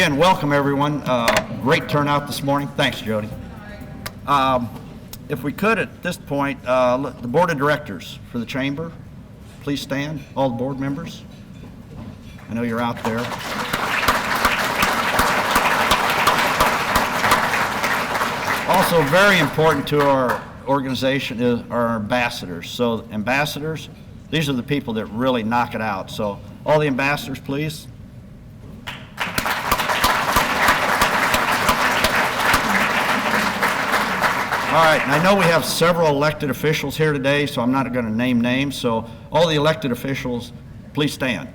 Again, welcome everyone. Great turnout this morning. Thanks, Jody. If we could at this point, the Board of Directors for the Chamber, please stand, all the board members. I know you're out there. Also very important to our organization is our ambassadors. So ambassadors, these are the people that really knock it out. So all the ambassadors, please. All right, and I know we have several elected officials here today, so I'm not going to name names. So all the elected officials, please stand.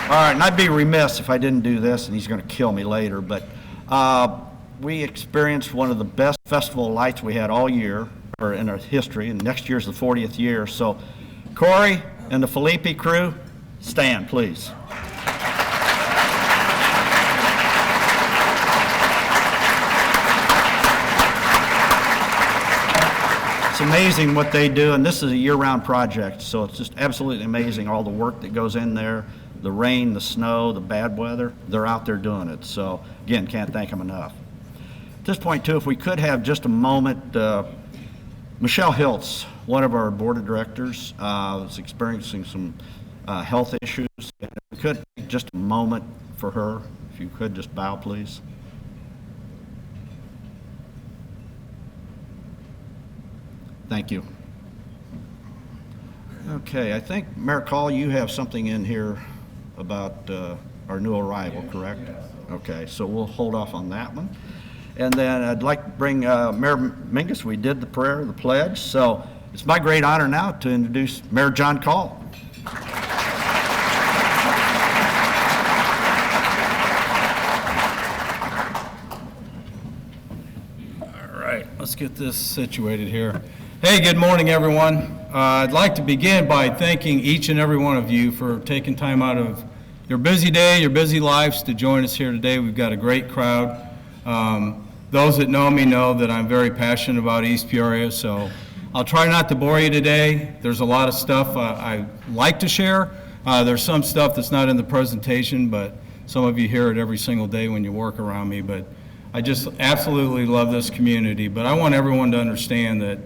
All right, and I'd be remiss if I didn't do this, and he's going to kill me later, but we experienced one of the best festival lights we had all year, or in our history, and next year's the 40th year. So Corey and the Felipe crew, stand, please. It's amazing what they do, and this is a year-round project, so it's just absolutely amazing all the work that goes in there, the rain, the snow, the bad weather, they're out there doing it. So again, can't thank them enough. At this point too, if we could have just a moment, Michelle Hiltz, one of our board of directors, is experiencing some health issues. If we could, just a moment for her, if you could just bow, please. Thank you. Okay, I think, Mayor Call, you have something in here about our new arrival, correct? Yes. Okay, so we'll hold off on that one. And then I'd like to bring Mayor Mingus. We did the prayer, the pledge, so it's my great honor now to introduce Mayor John Call. All right, let's get this situated here. Hey, good morning, everyone. I'd like to begin by thanking each and every one of you for taking time out of your busy day, your busy lives to join us here today. We've got a great crowd. Those that know me know that I'm very passionate about East Peoria, so I'll try not to bore you today. There's a lot of stuff I like to share. There's some stuff that's not in the presentation, but some of you hear it every single day when you work around me. But I just absolutely love this community. But I want everyone to understand that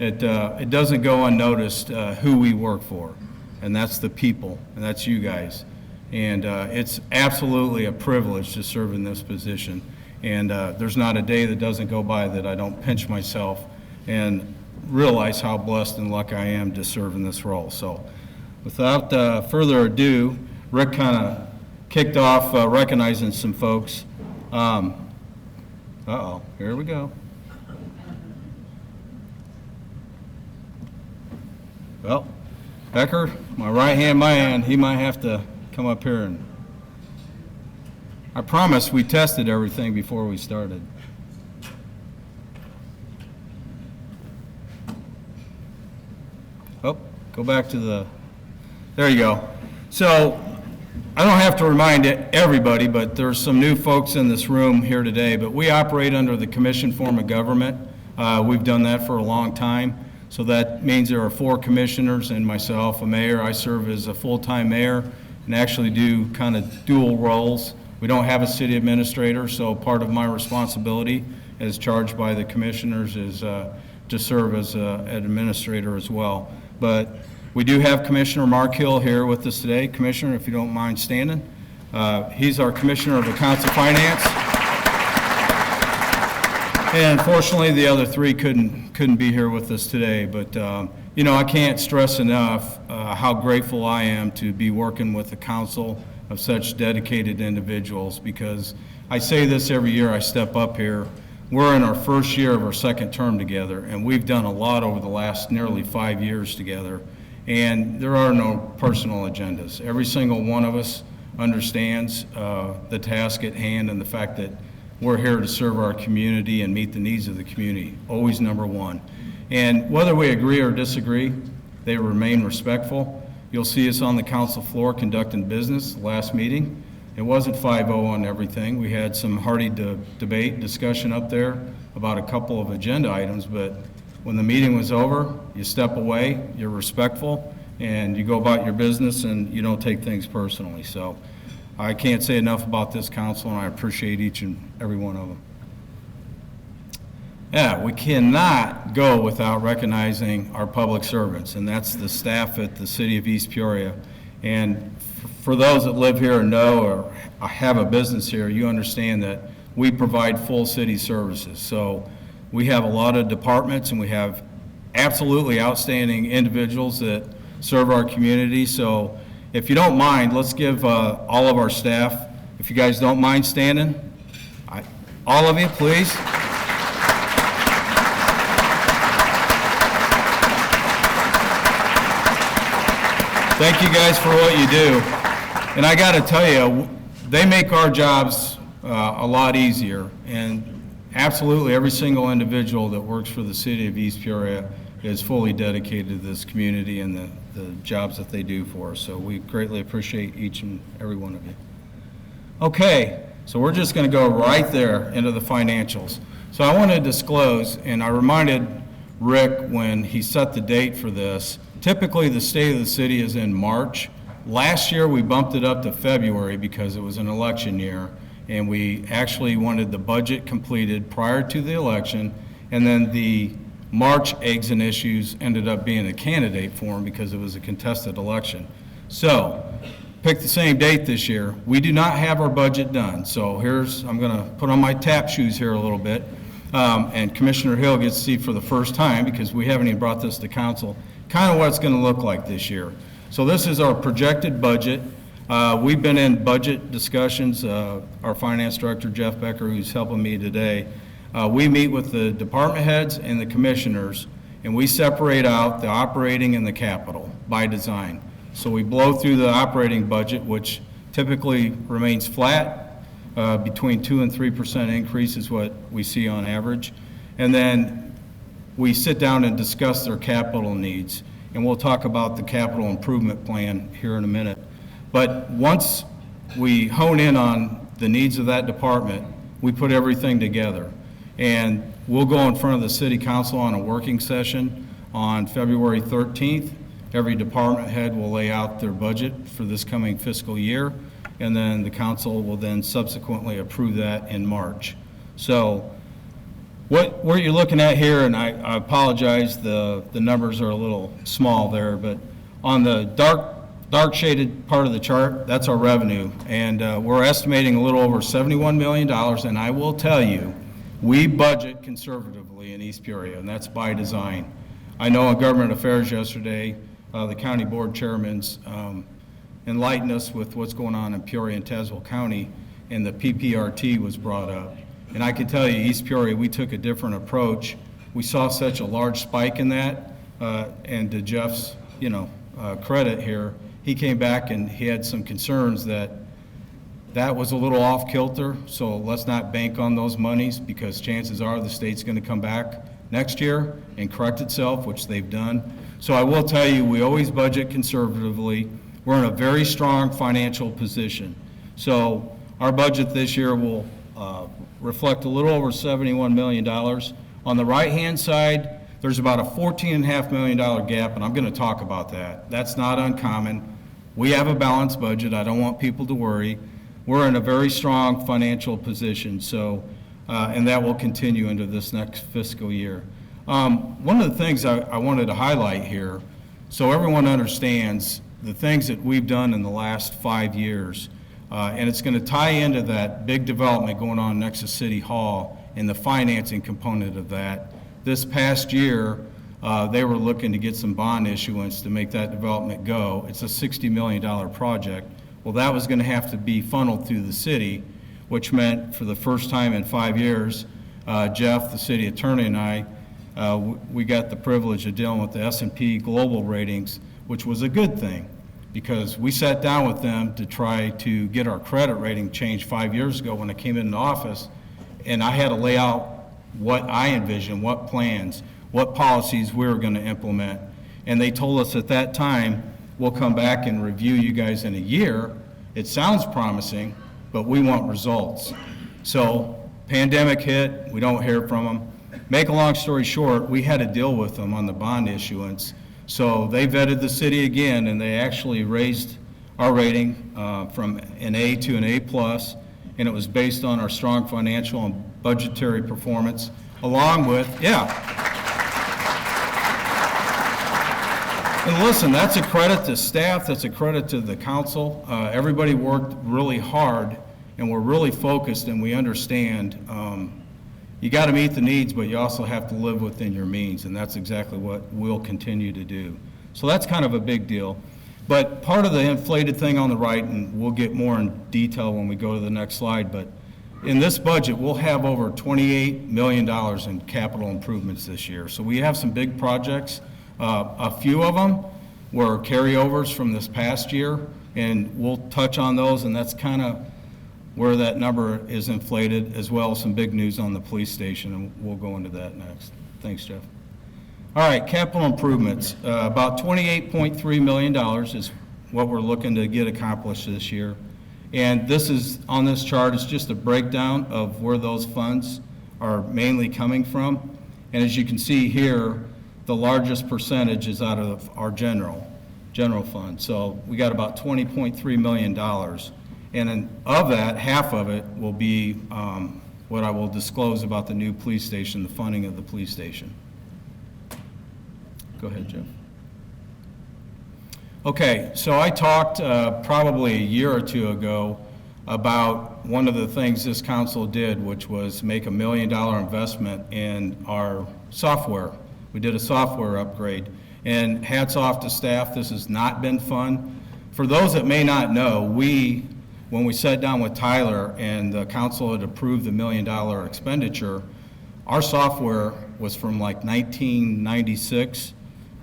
it doesn't go unnoticed who we work for, and that's the people, and that's you guys. And it's absolutely a privilege to serve in this position. And there's not a day that doesn't go by that I don't pinch myself and realize how blessed and lucky I am to serve in this role. So without further ado, Rick kind of kicked off recognizing some folks. Uh-oh, here we go. Well, Becker, my right-hand man, he might have to come up here, and I promise we tested everything before we started. Oh, go back to the, there you go. So I don't have to remind everybody, but there's some new folks in this room here today, but we operate under the commission form of government. We've done that for a long time. So that means there are 4 commissioners and myself, a mayor. I serve as a full-time mayor and actually do kind of dual roles. We don't have a city administrator, so part of my responsibility as charged by the commissioners is to serve as an administrator as well. But we do have Commissioner Mark Hill here with us today. Commissioner, if you don't mind standing. He's our Commissioner of Accounts and Finance. And unfortunately, the other 3 couldn't be here with us today. But you know, I can't stress enough how grateful I am to be working with a council of such dedicated individuals, because I say this every year I step up here. We're in our first year of our second term together, and we've done a lot over the last nearly 5 years together. And there are no personal agendas. Every single one of us understands the task at hand and the fact that we're here to serve our community and meet the needs of the community, always number one. And whether we agree or disagree, they remain respectful. You'll see us on the council floor conducting business. Last meeting, it wasn't 5-0 on everything. We had some hearty debate, discussion up there about a couple of agenda items, but when the meeting was over, you step away, you're respectful, and you go about your business, and you don't take things personally. So I can't say enough about this council, and I appreciate each and every one of them. Yeah, we cannot go without recognizing our public servants, and that's the staff at the City of East Peoria. And for those that live here and know or have a business here, you understand that we provide full city services. So we have a lot of departments, and we have absolutely outstanding individuals that serve our community. So if you don't mind, let's give all of our staff, if you guys don't mind standing, all of you, please. Thank you guys for what you do. And I got to tell you, they make our jobs a lot easier. And absolutely every single individual that works for the City of East Peoria is fully dedicated to this community and the jobs that they do for us. So we greatly appreciate each and every one of you. Okay, so we're just going to go right there into the financials. So I want to disclose, and I reminded Rick when he set the date for this, typically the State of the City is in March. Last year we bumped it up to February because it was an election year, and we actually wanted the budget completed prior to the election, and then the March eggs and issues ended up being a candidate for him because it was a contested election. So pick the same date this year. We do not have our budget done. So I'm going to put on my tap shoes here a little bit. And Commissioner Hill gets to see for the first time, because we haven't even brought this to council, kind of what it's going to look like this year. So this is our projected budget. We've been in budget discussions. Our finance director, Jeff Becker, who's helping me today, we meet with the department heads and the commissioners, and we separate out the operating and the capital by design. So we blow through the operating budget, which typically remains flat. Between 2% and 3% increase is what we see on average. And then we sit down and discuss their capital needs. And we'll talk about the capital improvement plan here in a minute. But once we hone in on the needs of that department, we put everything together. And we'll go in front of the City Council on a working session on February 13th. Every department head will lay out their budget for this coming fiscal year, and then the council will then subsequently approve that in March. So what you're looking at here, and I apologize, the numbers are a little small there, but on the dark shaded part of the chart, that's our revenue. And we're estimating a little over $71 million, and I will tell you, we budget conservatively in East Peoria, and that's by design. I know in government affairs yesterday, the county board chairmans enlightened us with what's going on in Peoria and Tazewell County, and the PPRT was brought up. And I can tell you, East Peoria, we took a different approach. We saw such a large spike in that, and to Jeff's, credit here, he came back and he had some concerns that was a little off kilter, so let's not bank on those monies, because chances are the state's going to come back next year and correct itself, which they've done. So I will tell you, we always budget conservatively. We're in a very strong financial position. So our budget this year will reflect a little over $71 million. On the right-hand side, there's about a $14.5 million gap, and I'm going to talk about that. That's not uncommon. We have a balanced budget. I don't want people to worry. We're in a very strong financial position, so and that will continue into this next fiscal year. One of the things I wanted to highlight here, so everyone understands the things that we've done in the last 5 years, and it's going to tie into that big development going on next to City Hall and the financing component of that. This past year, they were looking to get some bond issuance to make that development go. It's a $60 million project. Well, that was going to have to be funneled through the city, which meant for the first time in 5 years, Jeff, the city attorney, and I, we got the privilege of dealing with the S&P Global ratings, which was a good thing, because we sat down with them to try to get our credit rating changed 5 years ago when I came into office, and I had to lay out what I envisioned, what plans, what policies we were going to implement. And they told us at that time, we'll come back and review you guys in a year. It sounds promising, but we want results. So pandemic hit, we don't hear from them. make a long story short, we had to deal with them on the bond issuance. So they vetted the city again, and they actually raised our rating from an A to an A+, and it was based on our strong financial and budgetary performance, along with, And listen, that's a credit to staff, that's a credit to the council. Everybody worked really hard, and we're really focused, and we understand you got to meet the needs, but you also have to live within your means, and that's exactly what we'll continue to do. So that's kind of a big deal. But part of the inflated thing on the right, and we'll get more in detail when we go to the next slide, but in this budget, we'll have over $28 million in capital improvements this year. So we have some big projects. A few of them were carryovers from this past year, and we'll touch on those, and that's kind of where that number is inflated, as well as some big news on the police station, and we'll go into that next. Thanks, Jeff. All right, capital improvements. About $28.3 million is what we're looking to get accomplished this year. And this is, on this chart, it's just a breakdown of where those funds are mainly coming from. And as you can see here, the largest percentage is out of our general fund. So we got about $20.3 million. And of that, half of it will be what I will disclose about the new police station, the funding of the police station. Go ahead, Jeff. Okay, so I talked probably a year or two ago about one of the things this council did, which was make $1 million investment in our software. We did a software upgrade, and hats off to staff. This has not been fun. For those that may not know, when we sat down with Tyler and the council had approved the $1 million expenditure, our software was from like 1996,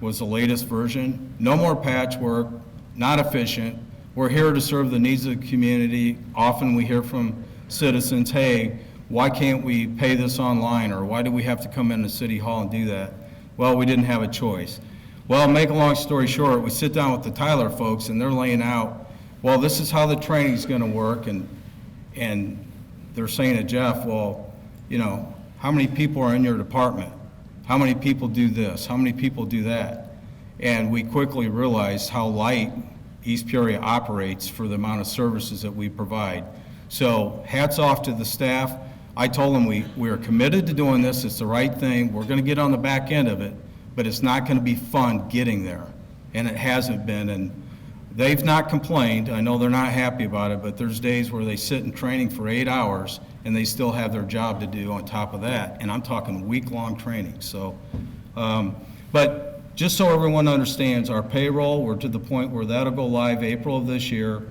was the latest version. No more patchwork, not efficient. We're here to serve the needs of the community. Often we hear from citizens, hey, why can't we pay this online, or why do we have to come into City Hall and do that? Well, we didn't have a choice. Well, make a long story short, we sit down with the Tyler folks and they're laying out, well, this is how the training's gonna work, and they're saying to Jeff, well, you know, how many people are in your department? How many people do this? How many people do that? And we quickly realized how light East Peoria operates for the amount of services that we provide. So hats off to the staff. I told them we are committed to doing this. It's the right thing. We're going to get on the back end of it, but it's not going to be fun getting there. And it hasn't been. And they've not complained. I know they're not happy about it, but there's days where they sit in training for 8 hours and they still have their job to do on top of that. And I'm talking week-long training. So, but just so everyone understands, our payroll, we're to the point where that'll go live April of this year.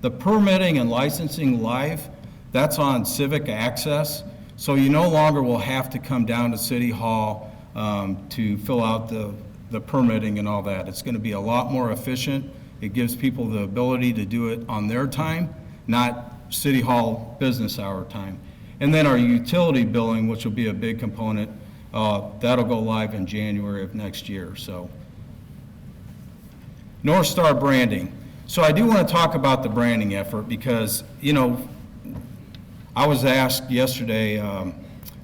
The permitting and licensing live, that's on Civic Access. So you no longer will have to come down to City Hall to fill out the permitting and all that. It's going to be a lot more efficient. It gives people the ability to do it on their time, not City Hall business hour time. And then our utility billing, which will be a big component, that'll go live in January of next year. So, North Star branding. So I do want to talk about the branding effort because, you know, I was asked yesterday,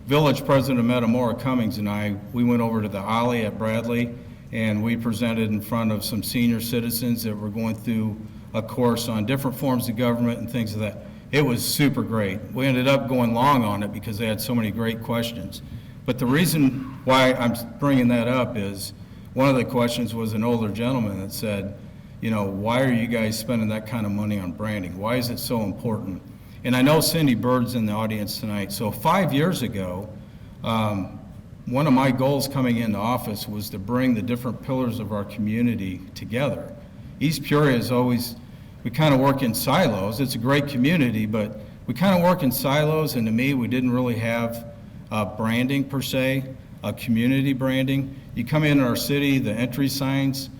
Village President Metamora Cummings and I, we went over to the Ollie at Bradley and we presented in front of some senior citizens that were going through a course on different forms of government and things of that. It was super great. We ended up going long on it because they had so many great questions. But the reason why I'm bringing that up is one of the questions was an older gentleman that said, you know, why are you guys spending that kind of money on branding? Why is it so important? And I know Cindy Bird's in the audience tonight. So 5 years ago, one of my goals coming into office was to bring the different pillars of our community together. East Peoria is always, we kind of work in silos. It's a great community, but we kind of work in silos, and to me, we didn't really have branding per se, community branding. You come into our city, the entry signs,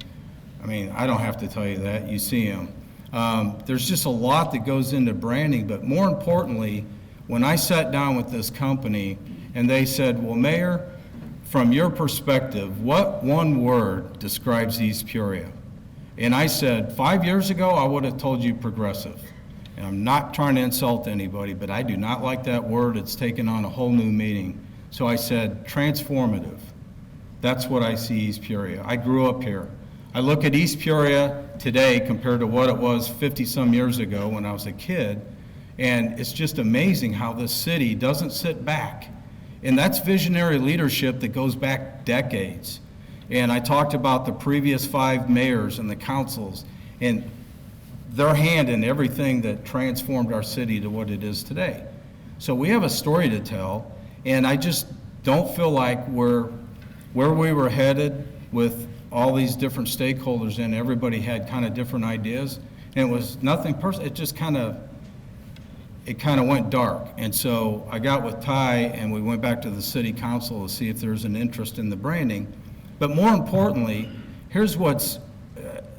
I mean, I don't have to tell you that, you see them. There's just a lot that goes into branding, but more importantly, when I sat down with this company and they said, well, Mayor, from your perspective, what one word describes East Peoria? And I said, 5 years ago, I would have told you progressive. And I'm not trying to insult anybody, but I do not like that word. It's taken on a whole new meaning. So I said, transformative. That's what I see East Peoria. I grew up here. I look at East Peoria today compared to what it was 50-some years ago when I was a kid, and it's just amazing how this city doesn't sit back. And that's visionary leadership that goes back decades. And I talked about the previous 5 mayors and the councils and their hand in everything that transformed our city to what it is today. So we have a story to tell, and I just don't feel like we're where we were headed with all these different stakeholders, and everybody had kind of different ideas. And it was nothing personal, it just kind of went dark. And so I got with Ty and we went back to the city council to see if there's an interest in the branding. But more importantly, here's what's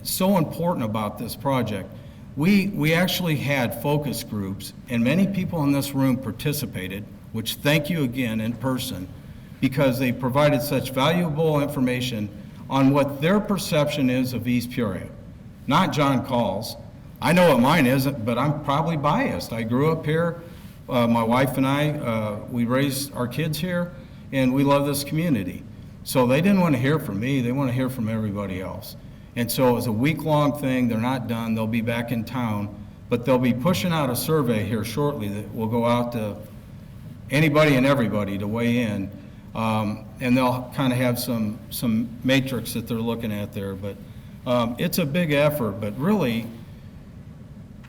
so important about this project. We actually had focus groups, and many people in this room participated, which thank you again in person, because they provided such valuable information on what their perception is of East Peoria. Not John Call's. I know what mine isn't, but I'm probably biased. I grew up here. My wife and I, we raised our kids here, and we love this community. So they didn't want to hear from me. They want to hear from everybody else. And so it was a week-long thing. They're not done. They'll be back in town. But they'll be pushing out a survey here shortly that will go out to anybody and everybody to weigh in. And they'll kind of have some matrix that they're looking at there. But it's a big effort. But really,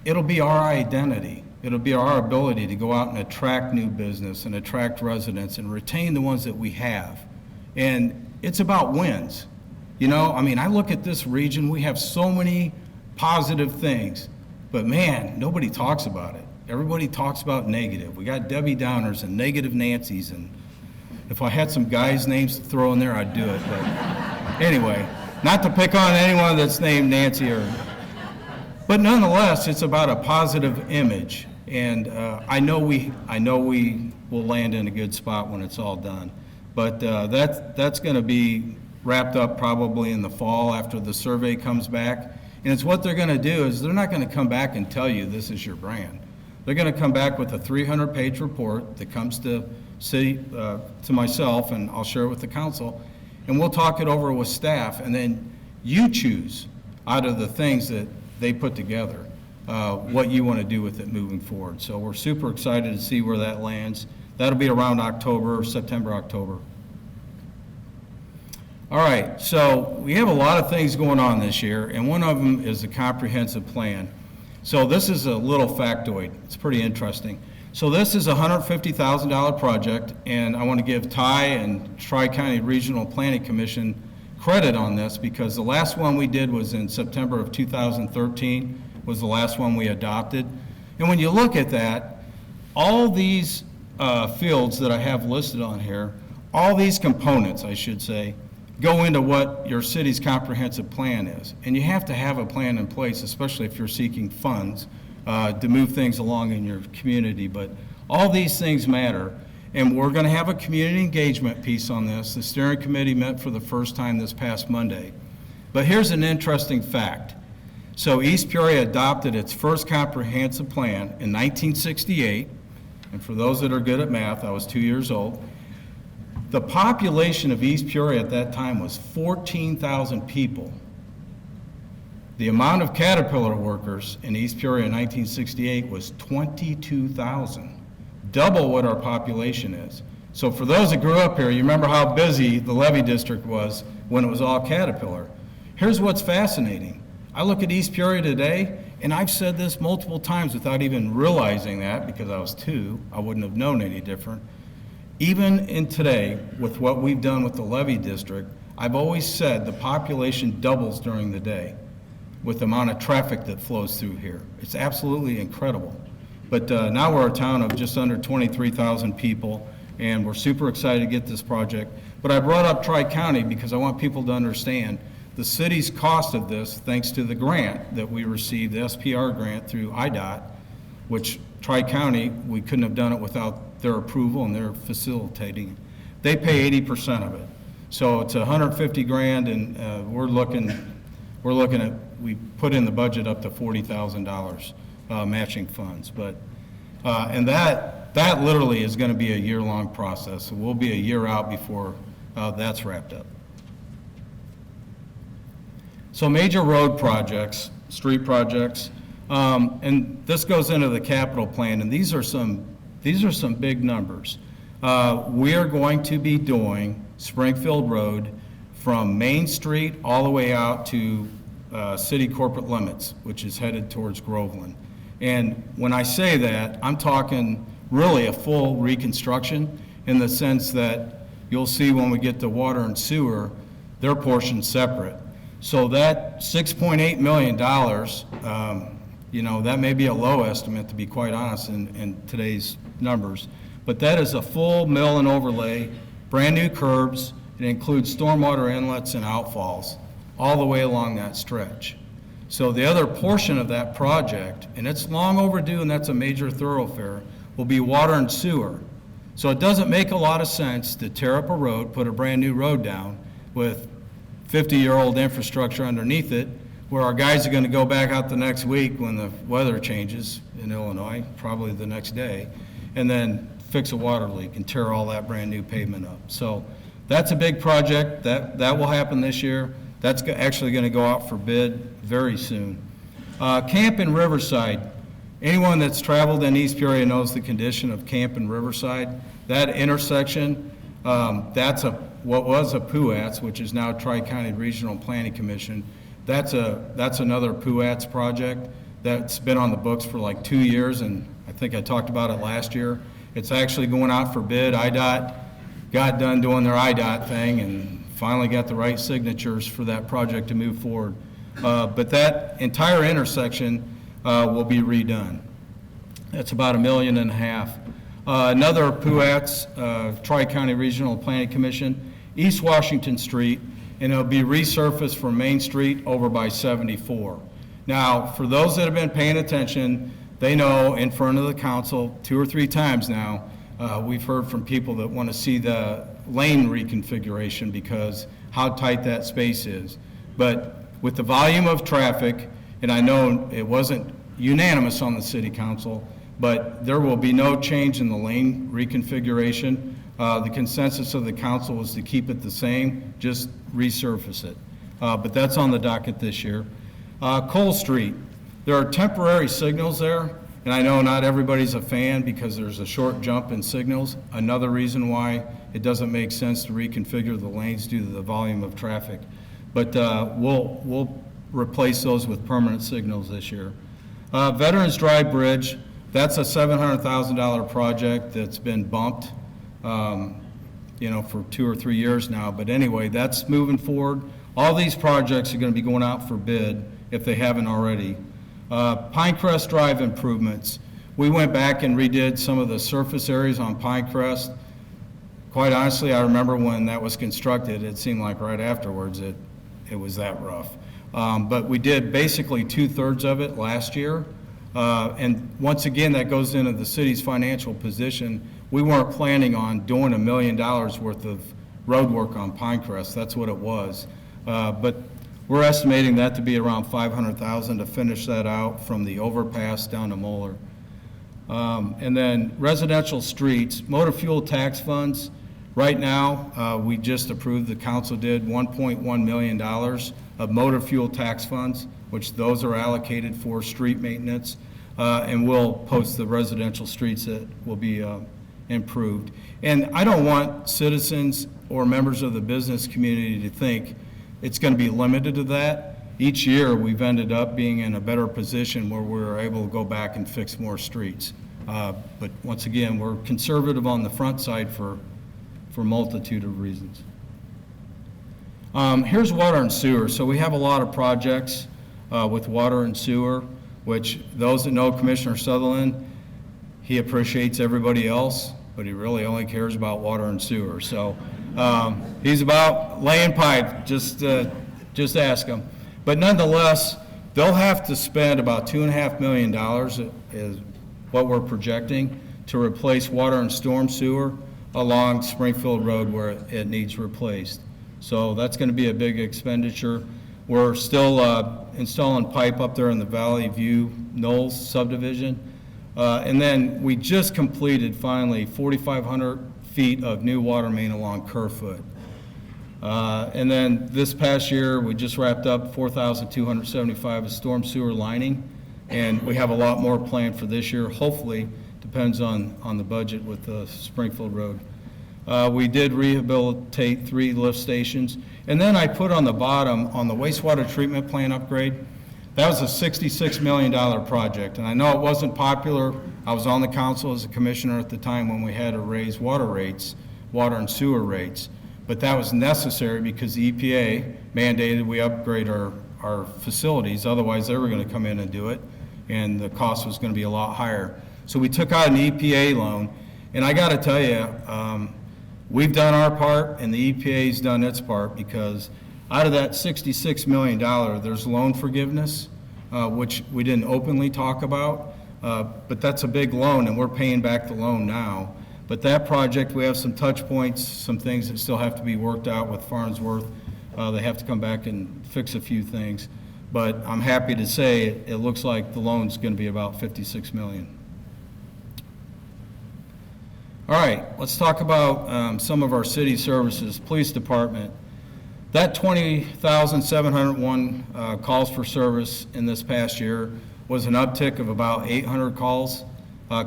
it'll be our identity. It'll be our ability to go out and attract new business and attract residents and retain the ones that we have. And it's about wins. You know, I mean, I look at this region, we have so many positive things, but man, nobody talks about it. Everybody talks about negative. We got Debbie Downers and negative Nancys, and if I had some guys' names to throw in there, I'd do it. But anyway, not to pick on anyone that's named Nancy but nonetheless, it's about a positive image. And I know we will land in a good spot when it's all done. But that's going to be wrapped up probably in the fall after the survey comes back. And it's what they're going to do is they're not going to come back and tell you this is your brand. They're going to come back with a 300-page report that comes to city, to myself, and I'll share it with the council, and we'll talk it over with staff, and then you choose out of the things that they put together what you want to do with it moving forward. So we're super excited to see where that lands. That'll be around September, October. All right, so we have a lot of things going on this year, and one of them is the comprehensive plan. So this is a little factoid. It's pretty interesting. So this is a $150,000 project, and I want to give Ty and Tri-County Regional Planning Commission credit on this, because the last one we did was in September of 2013, was the last one we adopted. And when you look at that, all these fields that I have listed on here, all these components, I should say, go into what your city's comprehensive plan is. And you have to have a plan in place, especially if you're seeking funds to move things along in your community. But all these things matter. And we're going to have a community engagement piece on this. The steering committee met for the first time this past Monday. But here's an interesting fact. So East Peoria adopted its first comprehensive plan in 1968. And for those that are good at math, I was 2 years old. The population of East Peoria at that time was 14,000 people. The amount of Caterpillar workers in East Peoria in 1968 was 22,000, double what our population is. So for those that grew up here, you remember how busy the levee district was when it was all Caterpillar. Here's what's fascinating. I look at East Peoria today, and I've said this multiple times without even realizing that, because I was 2, I wouldn't have known any different. Even in today, with what we've done with the levee district, I've always said the population doubles during the day with the amount of traffic that flows through here. It's absolutely incredible. But now we're a town of just under 23,000 people, and we're super excited to get this project. But I brought up Tri-County because I want people to understand the city's cost of this, thanks to the grant that we received, the SPR grant through IDOT, which Tri-County, we couldn't have done it without their approval, and they're facilitating. They pay 80% of it. So it's 150 grand, and we're looking at, we put in the budget up to $40,000 matching funds. But, and that that literally is going to be a year-long process. So we'll be a year out before that's wrapped up. So major road projects, street projects, and this goes into the capital plan, and these are some big numbers. We are going to be doing Springfield Road from Main Street all the way out to city corporate limits, which is headed towards Groveland. And when I say that, I'm talking really a full reconstruction in the sense that you'll see when we get to water and sewer, their portion's separate. So that $6.8 million, that may be a low estimate, to be quite honest, in today's numbers. But that is a full mill and overlay, brand new curbs. It includes stormwater inlets and outfalls all the way along that stretch. So the other portion of that project, and it's long overdue and that's a major thoroughfare, will be water and sewer. So it doesn't make a lot of sense to tear up a road, put a brand new road down with 50-year-old infrastructure underneath it, where our guys are going to go back out the next week when the weather changes in Illinois, probably the next day, and then fix a water leak and tear all that brand new pavement up. So that's a big project. That will happen this year. That's actually going to go out for bid very soon. Camp in Riverside. Anyone that's traveled in East Peoria knows the condition of Camp in Riverside. That intersection, that's what was a PUATS, which is now Tri-County Regional Planning Commission. That's another PUATS project that's been on the books for like 2 years, and I think I talked about it last year. It's actually going out for bid. IDOT got done doing their IDOT thing and finally got the right signatures for that project to move forward. But that entire intersection will be redone. That's about $1.5 million. Another PUATS, Tri-County Regional Planning Commission, East Washington Street, and it'll be resurfaced from Main Street over by 74. Now, for those that have been paying attention, they know in front of the council 2 or 3 times now, we've heard from people that want to see the lane reconfiguration because how tight that space is. But with the volume of traffic, and I know it wasn't unanimous on the city council, but there will be no change in the lane reconfiguration. The consensus of the council was to keep it the same, just resurface it. But that's on the docket this year. Cole Street, there are temporary signals there, and I know not everybody's a fan because there's a short jump in signals. Another reason why it doesn't make sense to reconfigure the lanes due to the volume of traffic. But we'll replace those with permanent signals this year. Veterans Drive Bridge, that's a $700,000 project that's been bumped, for 2 or 3 years now. But anyway, that's moving forward. All these projects are going to be going out for bid if they haven't already. Pinecrest Drive improvements. We went back and redid some of the surface areas on Pinecrest. Quite honestly, I remember when that was constructed, it seemed like right afterwards it was that rough. But we did basically 2/3 of it last year. And once again, that goes into the city's financial position. We weren't planning on doing $1 million worth of road work on Pinecrest. That's what it was. But we're estimating that to be around $500,000 to finish that out from the overpass down to Moeller. And then residential streets, motor fuel tax funds. Right now, we just approved, the council did, $1.1 million of motor fuel tax funds, which those are allocated for street maintenance, and we'll post the residential streets that will be improved. And I don't want citizens or members of the business community to think it's going to be limited to that. Each year, we've ended up being in a better position where we're able to go back and fix more streets. But once again, we're conservative on the front side for a multitude of reasons. Here's water and sewer. So we have a lot of projects with water and sewer, which those that know Commissioner Sutherland, he appreciates everybody else, but he really only cares about water and sewer. So he's about laying pipe, just ask him. But nonetheless, they'll have to spend about $2.5 million is what we're projecting to replace water and storm sewer along Springfield Road where it needs replaced. So that's going to be a big expenditure. We're still installing pipe up there in the Valley View Knolls subdivision. And then we just completed finally 4,500 feet of new water main along Kerfoot. And then this past year, we just wrapped up 4,275 of storm sewer lining, and we have a lot more planned for this year, hopefully, depends on the budget with Springfield Road. We did rehabilitate 3 lift stations, and then I put on the bottom, on the wastewater treatment plant upgrade, that was a $66 million project, and I know it wasn't popular. I was on the council as a commissioner at the time when we had to raise water rates, water and sewer rates, but that was necessary because the EPA mandated we upgrade our facilities, otherwise they were going to come in and do it, and the cost was going to be a lot higher. So we took out an EPA loan, and I got to tell you, we've done our part, and the EPA's done its part, because out of that $66 million, there's loan forgiveness, which we didn't openly talk about, but that's a big loan, and we're paying back the loan now. But that project, we have some touch points, some things that still have to be worked out with Farnsworth. They have to come back and fix a few things. But I'm happy to say it looks like the loan's going to be about $56 million. All right, let's talk about some of our city services. Police department. That 20,701 calls for service in this past year was an uptick of about 800 calls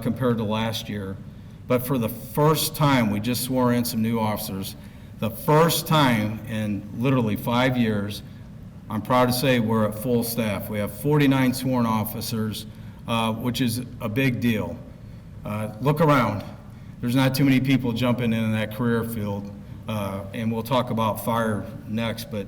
compared to last year. But for the first time, we just swore in some new officers. The first time in literally 5 years, I'm proud to say we're at full staff. We have 49 sworn officers, which is a big deal. Look around. There's not too many people jumping in that career field, and we'll talk about fire next, but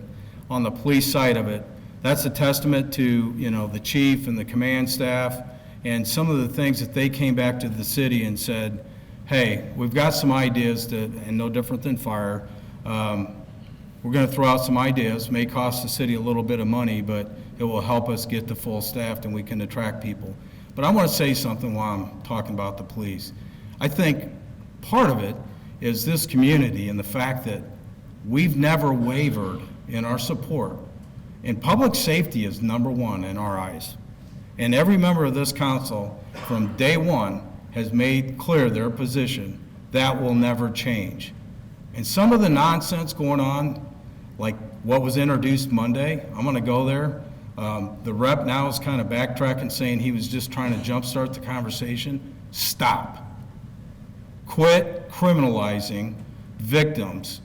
on the police side of it, that's a testament to, the chief and the command staff and some of the things that they came back to the city and said, hey, we've got some ideas and no different than fire. We're going to throw out some ideas, may cost the city a little bit of money, but it will help us get to full staffed and we can attract people. But I want to say something while I'm talking about the police. I think part of it is this community and the fact that we've never wavered in our support. And public safety is number one in our eyes. And every member of this council from day one has made clear their position. That will never change. And some of the nonsense going on, like what was introduced Monday, I'm going to go there. The rep now is kind of backtracking, saying he was just trying to jumpstart the conversation. Stop. Quit criminalizing victims.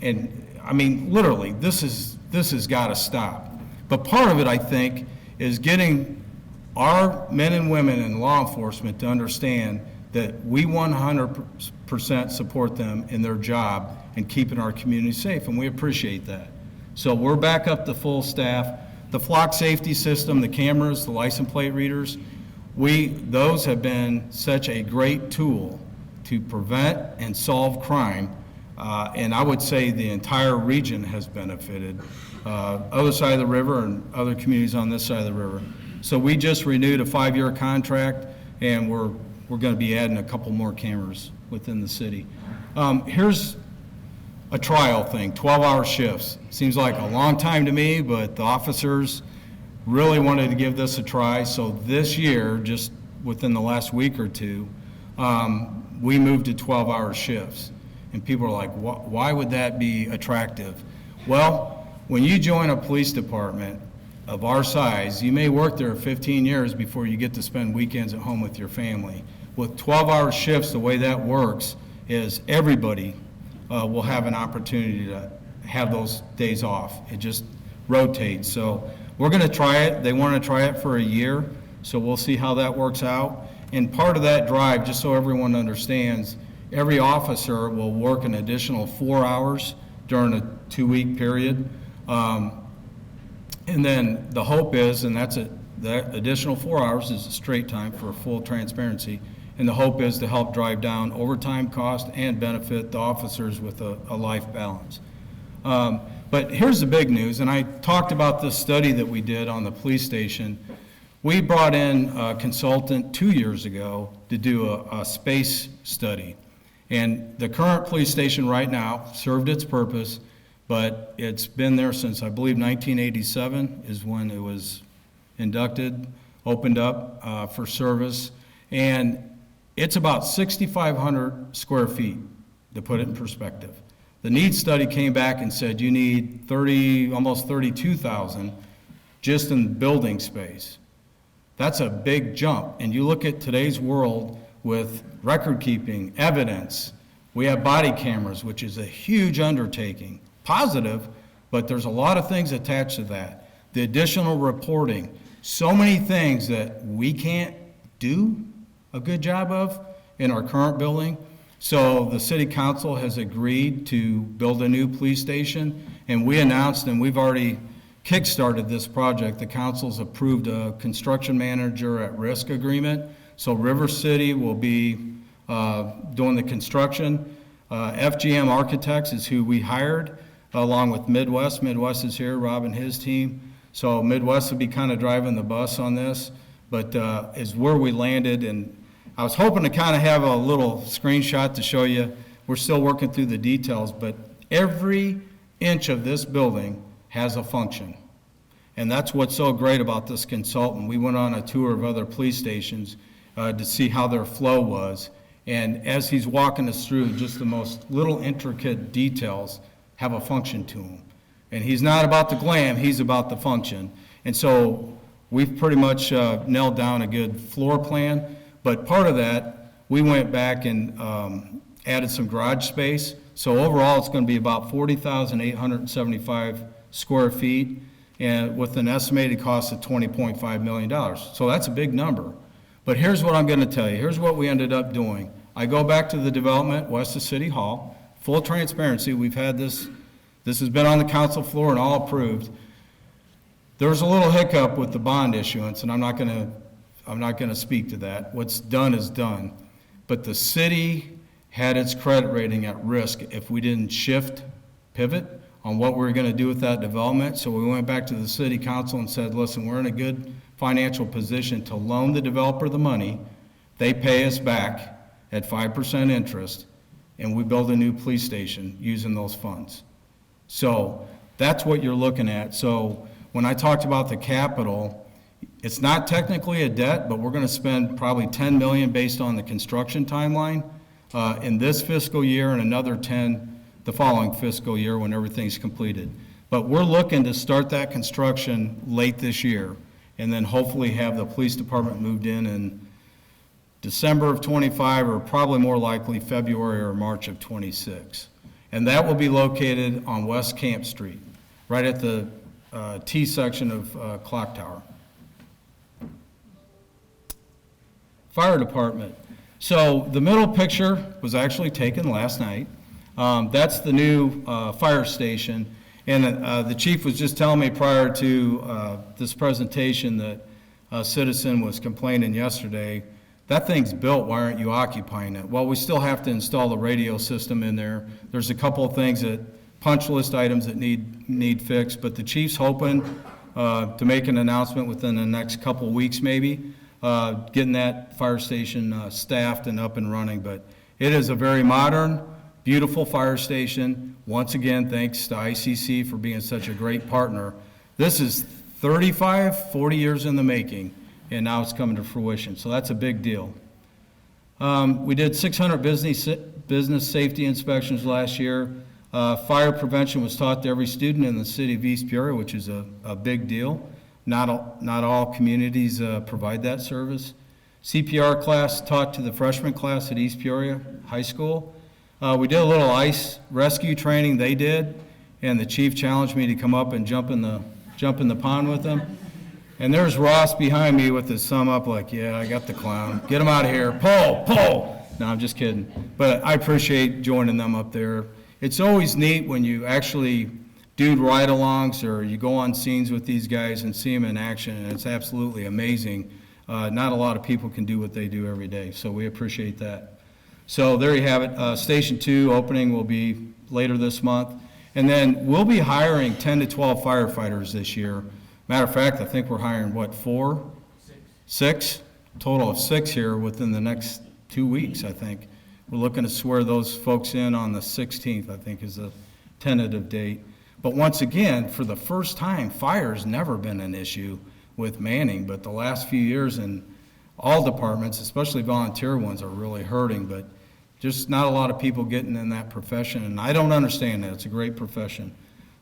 And I mean, literally, this has got to stop. But part of it, I think, is getting our men and women in law enforcement to understand that we 100% support them in their job and keeping our community safe, and we appreciate that. So we're back up to full staff. The flock safety system, the cameras, the license plate readers, those have been such a great tool to prevent and solve crime, and I would say the entire region has benefited, other side of the river and other communities on this side of the river. So we just renewed a 5-year contract, and we're going to be adding a couple more cameras within the city. Here's a trial thing, 12-hour shifts. Seems like a long time to me, but the officers really wanted to give this a try. So this year, just within the last week or two, we moved to 12-hour shifts. And people are like, why would that be attractive? Well, when you join a police department of our size, you may work there 15 years before you get to spend weekends at home with your family. With 12-hour shifts, the way that works is everybody will have an opportunity to have those days off. It just rotates. So we're going to try it. They want to try it for a year, so we'll see how that works out. And part of that drive, just so everyone understands, every officer will work an additional 4 hours during a 2-week period. And then the hope is, and that's it, that additional 4 hours is a straight time for full transparency. And the hope is to help drive down overtime cost and benefit the officers with a life balance. But here's the big news, and I talked about this study that we did on the police station. We brought in a consultant 2 years ago to do a space study. And the current police station right now served its purpose, but it's been there since, I believe, 1987 is when it was inducted, opened up for service. And it's about 6,500 square feet, to put it in perspective. The needs study came back and said you need almost 32,000 just in building space. That's a big jump. And you look at today's world with record keeping, evidence. We have body cameras, which is a huge undertaking. Positive, but there's a lot of things attached to that. The additional reporting, so many things that we can't do a good job of in our current building. So the city council has agreed to build a new police station, and we announced, and we've already kickstarted this project. The council's approved a construction manager at risk agreement. So River City will be doing the construction. FGM Architects is who we hired, along with Midwest. Midwest is here, Rob and his team. So Midwest will be kind of driving the bus on this, but is where we landed. And I was hoping to kind of have a little screenshot to show you. We're still working through the details, but every inch of this building has a function. And that's what's so great about this consultant. We went on a tour of other police stations to see how their flow was. And as he's walking us through, just the most little intricate details have a function to them. And he's not about the glam, he's about the function. And so we've pretty much nailed down a good floor plan. But part of that, we went back and added some garage space. So overall, it's going to be about 40,875 square feet, and with an estimated cost of $20.5 million. So that's a big number. But here's what I'm going to tell you. Here's what we ended up doing. I go back to the development west of City Hall. Full transparency, we've had this has been on the council floor and all approved. There was a little hiccup with the bond issuance, and I'm not going to speak to that. What's done is done. But the city had its credit rating at risk if we didn't pivot on what we were going to do with that development. So we went back to the city council and said, listen, we're in a good financial position to loan the developer the money. They pay us back at 5% interest, and we build a new police station using those funds. So that's what you're looking at. So when I talked about the capital, it's not technically a debt, but we're going to spend probably $10 million based on the construction timeline in this fiscal year, and another 10 the following fiscal year when everything's completed. But we're looking to start that construction late this year, and then hopefully have the police department moved in December of 25, or probably more likely February or March of 26. And that will be located on West Camp Street, right at the T section of Clock Tower. Fire department. So the middle picture was actually taken last night. That's the new fire station. And the chief was just telling me prior to this presentation that a citizen was complaining yesterday, that thing's built, why aren't you occupying it? Well, we still have to install the radio system in there. There's a couple of things punch list items that need fixed, but the chief's hoping to make an announcement within the next couple of weeks maybe, getting that fire station staffed and up and running. But it is a very modern, beautiful fire station. Once again, thanks to ICC for being such a great partner. This is 40 years in the making, and now it's coming to fruition. So that's a big deal. We did 600 business safety inspections last year. Fire prevention was taught to every student in the city of East Peoria, which is a big deal. Not all communities provide that service. CPR class taught to the freshman class at East Peoria High School. We did a little ice rescue training, they did, and the chief challenged me to come up and jump in the pond with them. And there's Ross behind me with his thumb up like, yeah, I got the clown. Get him out of here. Pull. No, I'm just kidding. But I appreciate joining them up there. It's always neat when you actually do ride-alongs or you go on scenes with these guys and see them in action, and it's absolutely amazing. Not a lot of people can do what they do every day, so we appreciate that. So there you have it. Station 2 opening will be later this month. And then we'll be hiring 10 to 12 firefighters this year. Matter of fact, I think we're hiring, what, 4? 6? Total of 6 here within the next 2 weeks, I think. We're looking to swear those folks in on the 16th, I think is the tentative date. But once again, for the first time, fire's never been an issue with manning, but the last few years, and all departments, especially volunteer ones, are really hurting, but just not a lot of people getting in that profession, and I don't understand that. It's a great profession.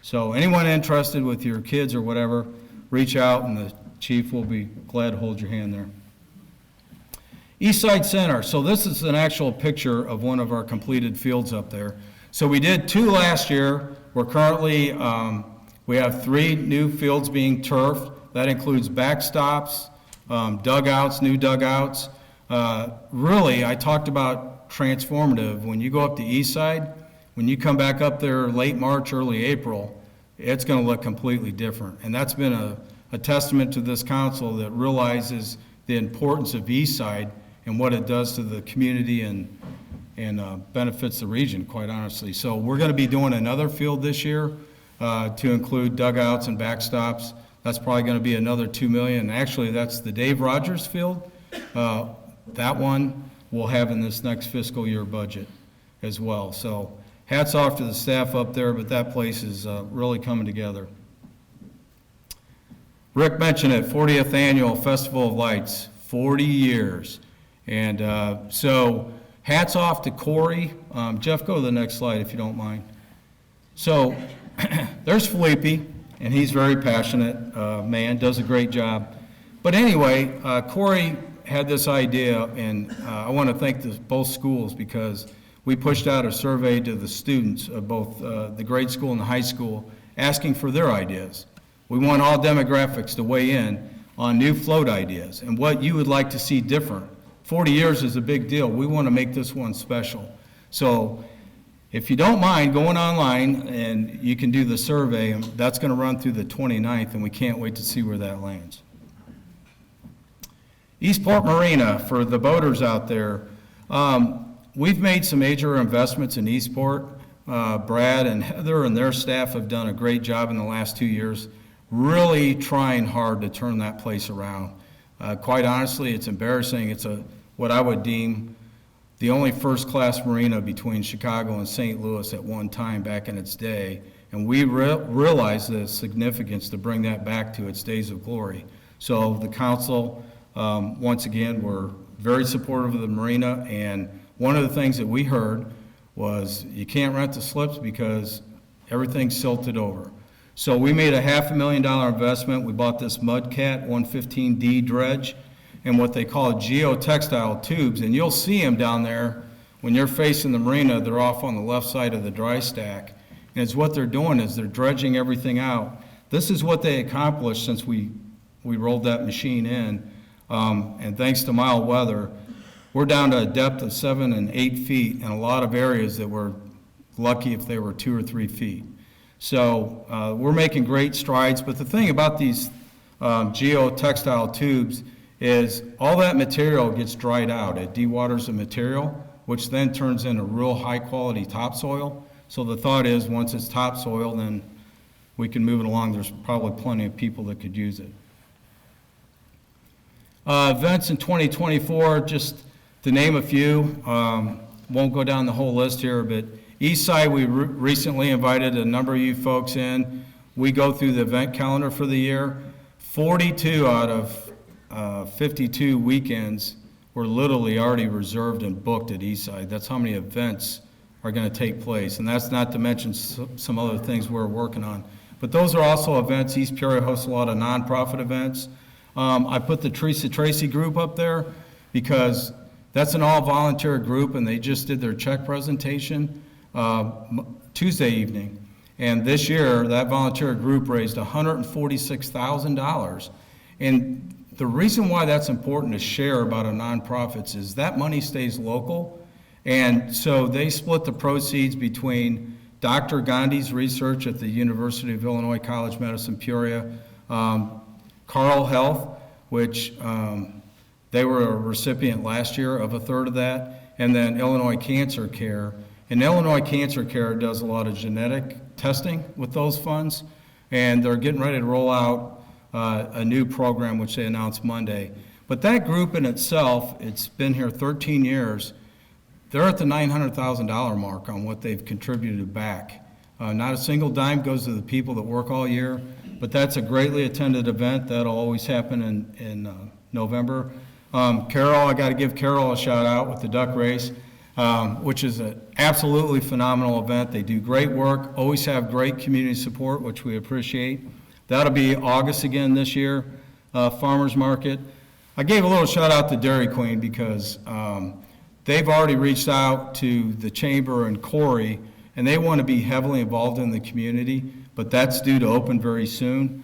So anyone interested with your kids or whatever, reach out, and the chief will be glad to hold your hand there. East Side Center. So this is an actual picture of one of our completed fields up there. So we did 2 last year. We're currently, we have 3 new fields being turfed. That includes backstops, dugouts, new dugouts. Really, I talked about transformative. When you go up the east side, when you come back up there late March, early April, it's going to look completely different. And that's been a testament to this council that realizes the importance of east side and what it does to the community and benefits the region, quite honestly. So we're going to be doing another field this year to include dugouts and backstops. That's probably going to be another $2 million. Actually, that's the Dave Rogers Field. That one we'll have in this next fiscal year budget as well. So hats off to the staff up there, but that place is really coming together. Rick mentioned it, 40th Annual Festival of Lights, 40 years. And so hats off to Corey. Jeff, go to the next slide if you don't mind. So there's Felipe, and he's very passionate man, does a great job. But anyway, Corey had this idea, and I want to thank both schools because we pushed out a survey to the students of both the grade school and the high school asking for their ideas. We want all demographics to weigh in on new float ideas and what you would like to see different. 40 years is a big deal. We want to make this one special. So if you don't mind going online and you can do the survey, and that's going to run through the 29th, and we can't wait to see where that lands. Eastport Marina, for the boaters out there, we've made some major investments in Eastport. Brad and Heather and their staff have done a great job in the last 2 years, really trying hard to turn that place around. Quite honestly, it's embarrassing. It's what I would deem the only first-class marina between Chicago and St. Louis at one time back in its day, and we realized the significance to bring that back to its days of glory. So the council, once again, were very supportive of the marina, and one of the things that we heard was you can't rent the slips because everything's silted over. So we made a $500,000 investment. We bought this Mudcat 115D dredge and what they call geotextile tubes, and you'll see them down there when you're facing the marina. They're off on the left side of the dry stack, and it's what they're doing is they're dredging everything out. This is what they accomplished since we rolled that machine in, and thanks to mild weather, we're down to a depth of 7 and 8 feet in a lot of areas that we're lucky if they were 2 or 3 feet. So we're making great strides, but the thing about these geotextile tubes is all that material gets dried out. It dewaters the material, which then turns into real high-quality topsoil. So the thought is once it's topsoil, then we can move it along. There's probably plenty of people that could use it. Events in 2024, just to name a few, won't go down the whole list here, but Eastside, we recently invited a number of you folks in. We go through the event calendar for the year. 42 out of 52 weekends were literally already reserved and booked at Eastside. That's how many events are going to take place, and that's not to mention some other things we're working on. But those are also events. East Peoria hosts a lot of nonprofit events. I put the Teresa Tracy group up there because that's an all-volunteer group, and they just did their check presentation Tuesday evening. And this year, that volunteer group raised $146,000. And the reason why that's important to share about our nonprofits is that money stays local. And so they split the proceeds between Dr. Gandhi's research at the University of Illinois College of Medicine, Peoria, Carle Health, which they were a recipient last year of a third of that, and then Illinois Cancer Care. And Illinois Cancer Care does a lot of genetic testing with those funds, and they're getting ready to roll out a new program which they announced Monday. But that group in itself, it's been here 13 years. They're at the $900,000 mark on what they've contributed back. Not a single dime goes to the people that work all year, but that's a greatly attended event. That'll always happen in November. Carol, I got to give Carol a shout out with the duck race, which is an absolutely phenomenal event. They do great work, always have great community support, which we appreciate. That'll be August again this year, Farmers Market. I gave a little shout out to Dairy Queen because they've already reached out to the chamber and Corey, and they want to be heavily involved in the community, but that's due to open very soon,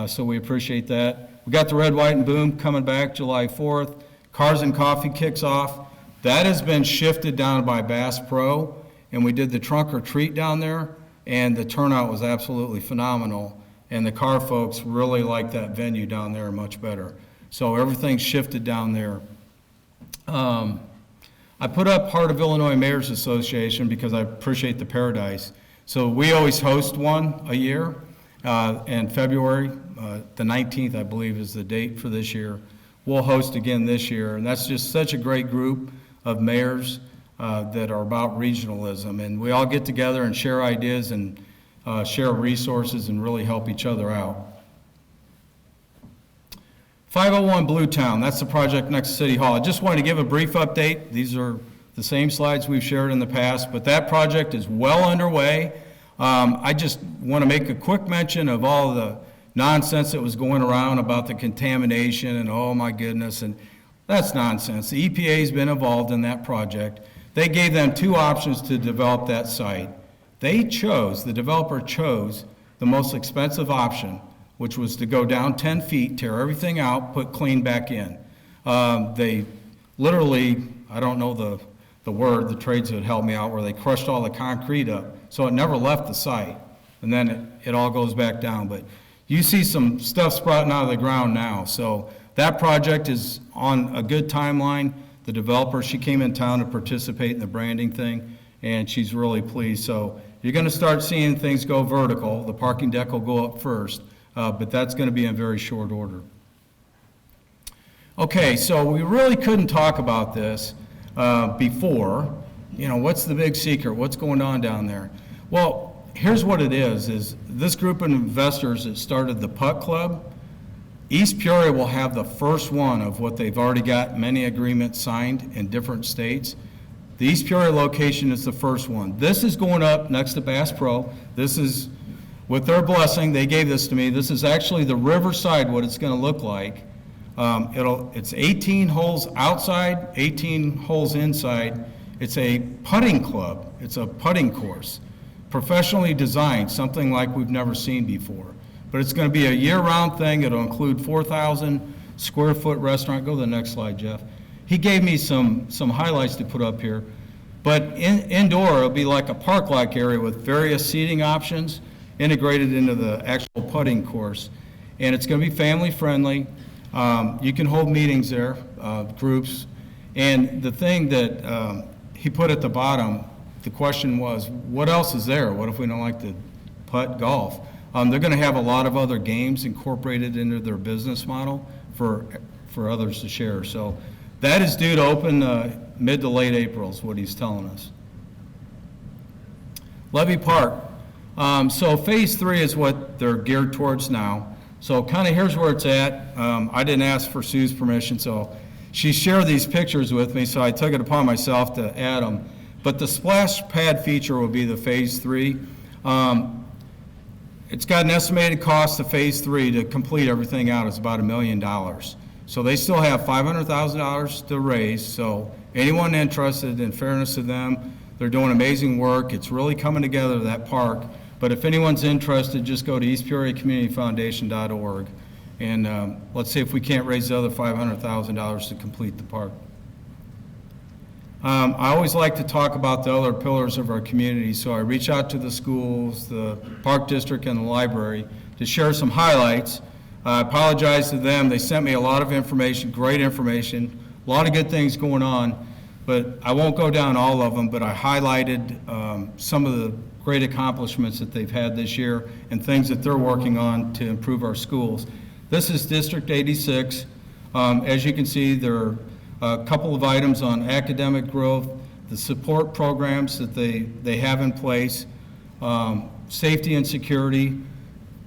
so we appreciate that. We got the Red, White, and Boom coming back July 4th. Cars and Coffee kicks off. That has been shifted down by Bass Pro, and we did the trunk or treat down there, and the turnout was absolutely phenomenal, and the car folks really like that venue down there much better. So everything's shifted down there. I put up Heart of Illinois Mayors Association because I appreciate the Paradise. So we always host one a year in February. The 19th, I believe, is the date for this year. We'll host again this year, and that's just such a great group of mayors that are about regionalism. And we all get together and share ideas and share resources and really help each other out. 501 Bluetown, that's the project next to City Hall. I just wanted to give a brief update. These are the same slides we've shared in the past, but that project is well underway. I just want to make a quick mention of all the nonsense that was going around about the contamination and oh my goodness, and that's nonsense. The EPA's been involved in that project. They gave them two options to develop that site. The developer chose the most expensive option, which was to go down 10 feet, tear everything out, put clean back in. They literally, I don't know the word, the trades would help me out, where they crushed all the concrete up, so it never left the site, and then it all goes back down. But you see some stuff sprouting out of the ground now, so that project is on a good timeline. The developer, she came in town to participate in the branding thing, and she's really pleased. So you're going to start seeing things go vertical. The parking deck will go up first, but that's going to be in very short order. Okay, so we really couldn't talk about this before. You know, what's the big secret? What's going on down there? Well, here's what it is this group of investors that started the Putt Club, East Peoria will have the first one of what they've already got many agreements signed in different states. The East Peoria location is the first one. This is going up next to Bass Pro. This is, with their blessing, they gave this to me. This is actually the Riverside, what it's going to look like. It's 18 holes outside, 18 holes inside. It's a putting club. It's a putting course, professionally designed, something like we've never seen before. But it's going to be a year-round thing. It'll include 4,000 square foot restaurant. Go to the next slide, Jeff. He gave me some highlights to put up here. But indoor, it'll be like a park-like area with various seating options integrated into the actual putting course. And it's going to be family-friendly. You can hold meetings there, groups. And the thing that he put at the bottom, the question was, what else is there? What if we don't like to putt golf? They're going to have a lot of other games incorporated into their business model for others to share. So that is due to open mid to late April is what he's telling us. Levy Park. So phase 3 is what they're geared towards now. So kind of here's where it's at. I didn't ask for Sue's permission, so she shared these pictures with me, so I took it upon myself to add them. But the splash pad feature will be the phase 3. It's got an estimated cost of phase 3 to complete everything out is about $1 million. So they still have $500,000 to raise. So anyone interested, in fairness to them, they're doing amazing work. It's really coming together, that park. But if anyone's interested, just go to eastpeoriacommunityfoundation.org and let's see if we can't raise the other $500,000 to complete the park. I always like to talk about the other pillars of our community, so I reach out to the schools, the park district, and the library to share some highlights. I apologize to them. They sent me a lot of information, great information, a lot of good things going on, but I won't go down all of them, but I highlighted some of the great accomplishments that they've had this year and things that they're working on to improve our schools. This is District 86. As you can see, there are a couple of items on academic growth, the support programs that they have in place, safety and security,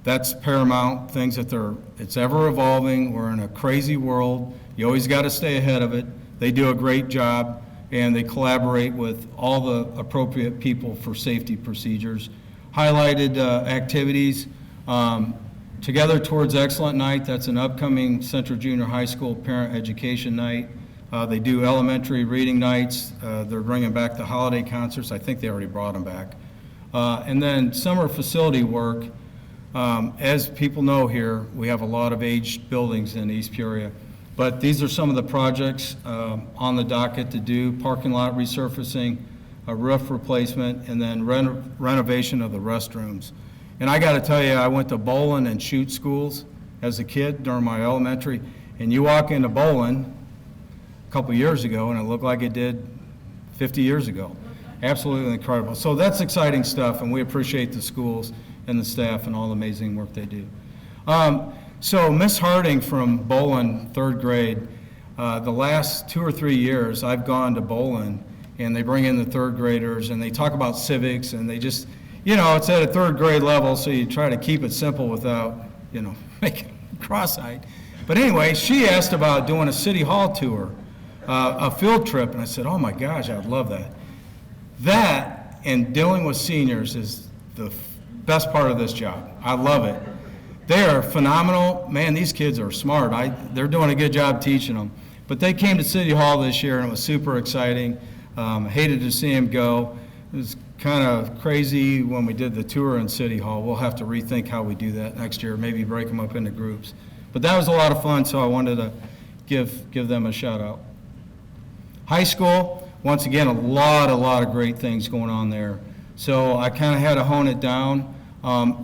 that's paramount, things that it's ever evolving. We're in a crazy world. You always got to stay ahead of it. They do a great job, and they collaborate with all the appropriate people for safety procedures. Highlighted activities, Together Towards Excellent Night, that's an upcoming Central Junior High School Parent Education Night. They do elementary reading nights. They're bringing back the holiday concerts. I think they already brought them back. And then summer facility work. As people know here, we have a lot of aged buildings in East Peoria. But these are some of the projects on the docket to do: parking lot resurfacing, a roof replacement, and then renovation of the restrooms. And I got to tell you, I went to bowling and shoot schools as a kid during my elementary, and you walk into bowling a couple years ago, and it looked like it did 50 years ago. Absolutely incredible. So that's exciting stuff, and we appreciate the schools and the staff and all the amazing work they do. So Miss Harding from Bolin, third grade, the last 2 or 3 years I've gone to Bolin, and they bring in the third graders, and they talk about civics, and they just, it's at a third grade level, so you try to keep it simple without, making cross-eyed. But anyway, she asked about doing a city hall tour, a field trip, and I said, oh my gosh, I'd love that. That and dealing with seniors is the best part of this job. I love it. They are phenomenal. Man, these kids are smart. They're doing a good job teaching them. But they came to City Hall this year, and it was super exciting. Hated to see them go. It was kind of crazy when we did the tour in City Hall. We'll have to rethink how we do that next year, maybe break them up into groups. But that was a lot of fun, so I wanted to give them a shout out. High school, once again, a lot of great things going on there. So I kind of had to hone it down.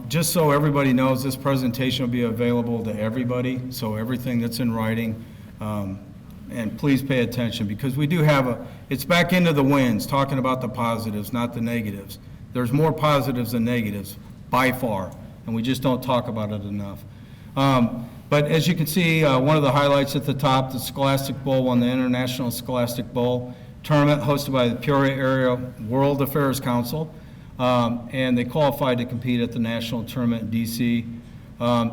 Just so everybody knows, this presentation will be available to everybody, so everything that's in writing. And please pay attention, because we do have it's back into the wins, talking about the positives, not the negatives. There's more positives than negatives, by far, and we just don't talk about it enough. But as you can see, one of the highlights at the top, the Scholastic Bowl won the International Scholastic Bowl tournament hosted by the Peoria Area World Affairs Council, and they qualified to compete at the national tournament in D.C.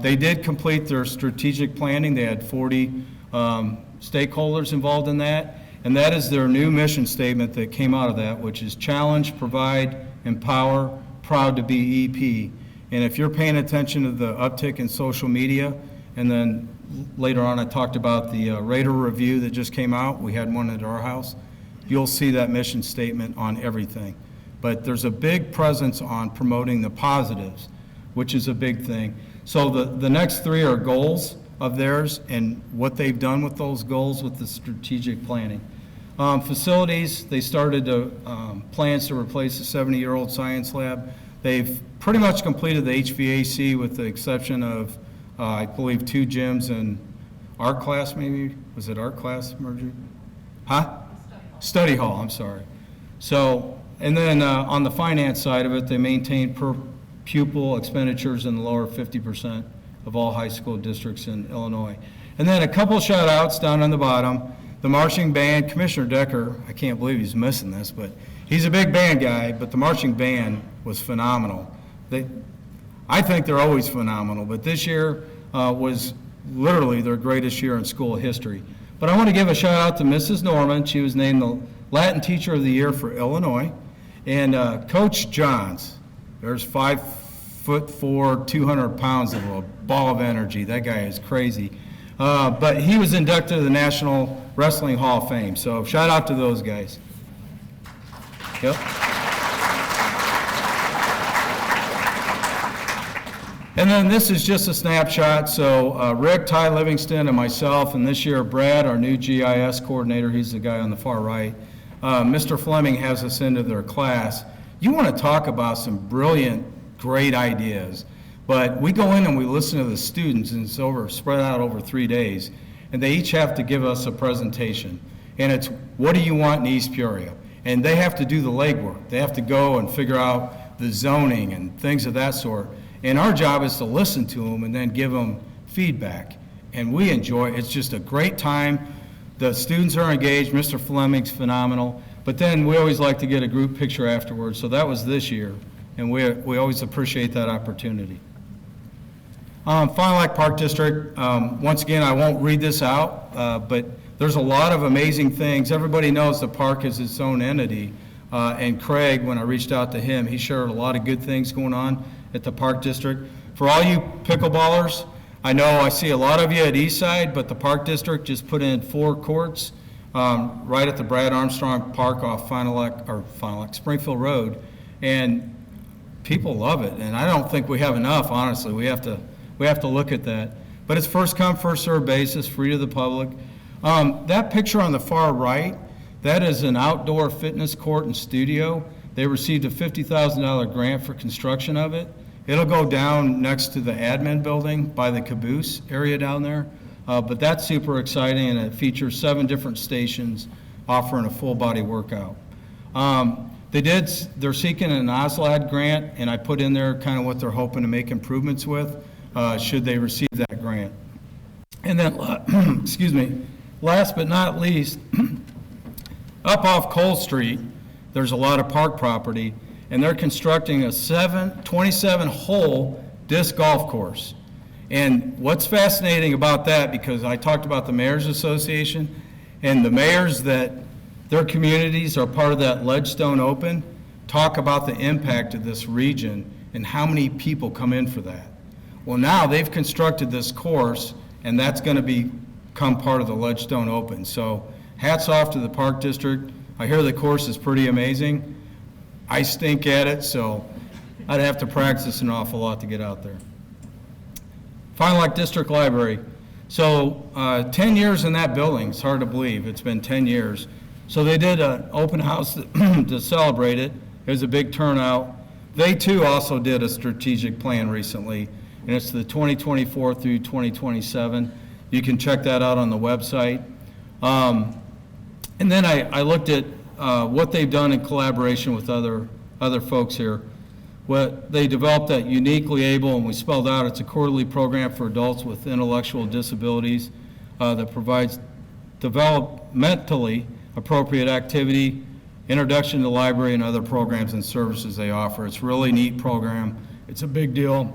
They did complete their strategic planning. They had 40 stakeholders involved in that, and that is their new mission statement that came out of that, which is challenge, provide, empower, proud to be EP. And if you're paying attention to the uptick in social media, and then later on I talked about the Raider review that just came out, we had one at our house, you'll see that mission statement on everything. But there's a big presence on promoting the positives, which is a big thing. So the next 3 are goals of theirs and what they've done with those goals with the strategic planning. Facilities, they started plans to replace the 70-year-old science lab. They've pretty much completed the HVAC with the exception of, I believe, 2 gyms and art class maybe? Was it art class, Marjorie? Huh? Study hall, I'm sorry. So, and then on the finance side of it, they maintain per pupil expenditures in the lower 50% of all high school districts in Illinois. And then a couple shout outs down on the bottom. The marching band, Commissioner Decker, I can't believe he's missing this, but he's a big band guy, but the marching band was phenomenal. I think they're always phenomenal, but this year was literally their greatest year in school history. But I want to give a shout out to Mrs. Norman. She was named the Latin Teacher of the Year for Illinois. And Coach Johns, there's 5'4", 200 pounds of a ball of energy. That guy is crazy. But he was inducted to the National Wrestling Hall of Fame. So shout out to those guys. Yep. And then this is just a snapshot. So Rick, Ty Livingston, and myself, and this year Brad, our new GIS coordinator, he's the guy on the far right. Mr. Fleming has us into their class. You want to talk about some brilliant, great ideas. But we go in and we listen to the students, and it's spread out over 3 days. And they each have to give us a presentation. And it's, what do you want in East Peoria? And they have to do the legwork. They have to go and figure out the zoning and things of that sort. And our job is to listen to them and then give them feedback. And we enjoy it. It's just a great time. The students are engaged. Mr. Fleming's phenomenal. But then we always like to get a group picture afterwards. So that was this year. And we always appreciate that opportunity. Fond du Lac Park District, once again, I won't read this out, but there's a lot of amazing things. Everybody knows the park is its own entity. And Craig, when I reached out to him, he shared a lot of good things going on at the Park District. For all you pickleballers, I know I see a lot of you at Eastside, but the Park District just put in 4 courts right at the Brad Armstrong Park off Springfield Road, and people love it. And I don't think we have enough, honestly. We have to look at that. But it's first come, first served basis, free to the public. That picture on the far right, that is an outdoor fitness court and studio. They received a $50,000 grant for construction of it. It'll go down next to the admin building by the caboose area down there. But that's super exciting, and it features 7 different stations offering a full body workout. They're seeking an OSLAD grant, and I put in there kind of what they're hoping to make improvements with, should they receive that grant. And then, excuse me, last but not least, up off Cole Street, there's a lot of park property, and they're constructing a 27-hole disc golf course. And what's fascinating about that, because I talked about the Mayor's Association, and the mayors that their communities are part of that Ledgestone Open, talk about the impact of this region and how many people come in for that. Well, now they've constructed this course, and that's going to become part of the Ledgestone Open. So hats off to the Park District. I hear the course is pretty amazing. I stink at it, so I'd have to practice an awful lot to get out there. Fond du Lac District Library. So 10 years in that building, it's hard to believe, it's been 10 years. So they did an open house to celebrate it. It was a big turnout. They too also did a strategic plan recently, and it's the 2024 through 2027. You can check that out on the website. And then I looked at what they've done in collaboration with other folks here. They developed that Uniquely Able, and we spelled out it's a quarterly program for adults with intellectual disabilities that provides developmentally appropriate activity, introduction to the library, and other programs and services they offer. It's a really neat program. It's a big deal.